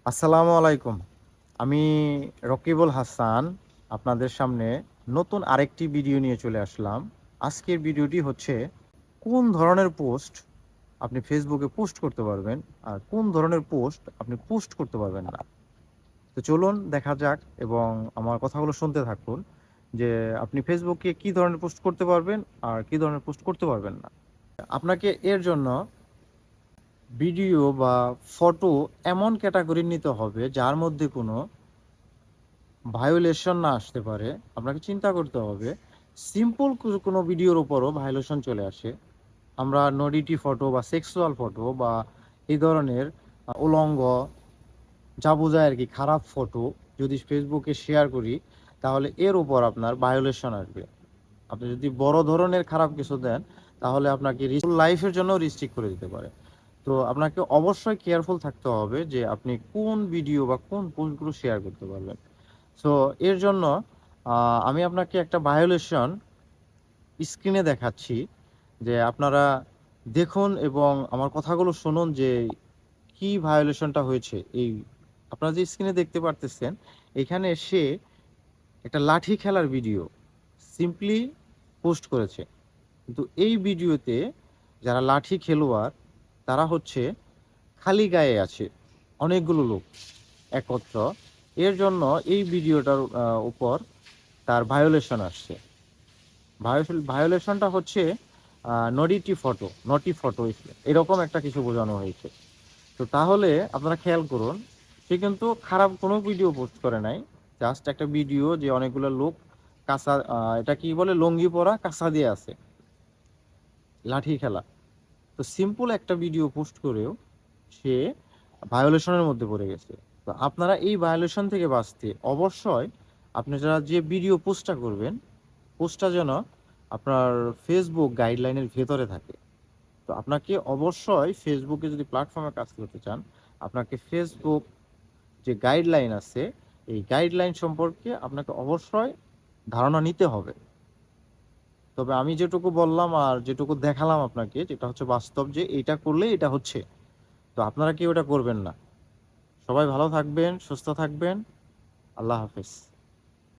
আসসালামু আলাইকুম। আমি রকিবুল হাসান আপনাদের সামনে নতুন আরেকটি ভিডিও নিয়ে চলে আসলাম। আজকের ভিডিওটি হচ্ছে কোন ধরনের পোস্ট আপনি ফেসবুকে পোস্ট করতে পারবেন আর কোন ধরনের পোস্ট আপনি পোস্ট করতে পারবেন না। তো চলুন দেখা যাক এবং আমার কথাগুলো শুনতে থাকুন যে আপনি ফেসবুকে কি ধরনের পোস্ট করতে পারবেন আর কি ধরনের পোস্ট করতে পারবেন না। আপনাকে এর জন্য ভিডিও বা ফটো এমন ক্যাটাগরি নিতে হবে যার মধ্যে কোনো ভায়োলেশন না আসতে পারে। আপনাকে চিন্তা করতে হবে সিম্পল কোনো ভিডিওর উপরও ভায়োলেশন চলে আসে। আমরা নডিটি ফটো বা সেক্সুয়াল ফটো বা এই ধরনের উলঙ্গ যা বোঝায় আর কি খারাপ ফটো যদি ফেসবুকে শেয়ার করি তাহলে এর উপর আপনার ভায়োলেশন আসবে। আপনি যদি বড় ধরনের খারাপ কিছু দেন তাহলে আপনাকে লাইফের জন্য রিস্ট্রিক্ট করে দিতে পারে। তো আপনাকে অবশ্যই কেয়ারফুল থাকতে হবে যে আপনি কোন ভিডিও বা কোন পোস্টগুলো শেয়ার করতে পারবেন। সো এর জন্য আমি আপনাকে একটা ভায়োলেশন স্ক্রিনে দেখাচ্ছি যে আপনারা দেখুন এবং আমার কথাগুলো শুনুন যে কি ভায়োলেশনটা হয়েছে। এই আপনারা যে স্ক্রিনে দেখতে পারতেছেন এখানে সে একটা লাঠি খেলার ভিডিও সিম্পলি পোস্ট করেছে, কিন্তু এই ভিডিওতে যারা লাঠি খেলোয়াড় তারা হচ্ছে খালি গায়ে আছে অনেকগুলো লোক একত্র। এর জন্য এই ভিডিওটার উপর তার ভায়োলেশন আসছে। ভায়োলেশনটা হচ্ছে নটি ফটো এরকম একটা কিছু বোঝানো হয়েছে। তো তাহলে আপনারা খেয়াল করুন, সে কিন্তু খারাপ কোনো ভিডিও পোস্ট করে নাই। জাস্ট একটা ভিডিও যে অনেকগুলো লোক কাঁচা এটা কি বলে লুঙ্গি পরা কাঁচা দিয়ে আছে লাঠি খেলা। তো সিম্পল একটা ভিডিও পোস্ট করেও সে ভায়োলেশনের মধ্যে পড়ে গেছে। তো আপনারা এই ভায়োলেশন থেকে বাঁচতে অবশ্যই আপনারা যে ভিডিও পোস্টটা করবেন পোস্টটা যেন আপনার ফেসবুক গাইডলাইনের ভেতরে থাকে। তো আপনাকে অবশ্যই ফেসবুকে যদি প্ল্যাটফর্মে কাজ করতে চান আপনাকে ফেসবুক যে গাইডলাইন আছে এই গাইডলাইন সম্পর্কে আপনাকে অবশ্যই ধারণা নিতে হবে। তবে আমি যেটুকু বললাম আর যেটুকু দেখালাম আপনাকে যেটা হচ্ছে বাস্তব যে এইটা করলে এটা হচ্ছে। তো আপনারা কি ওটা করবেন না। সবাই ভালো থাকবেন, সুস্থ থাকবেন। আল্লাহ হাফেজ।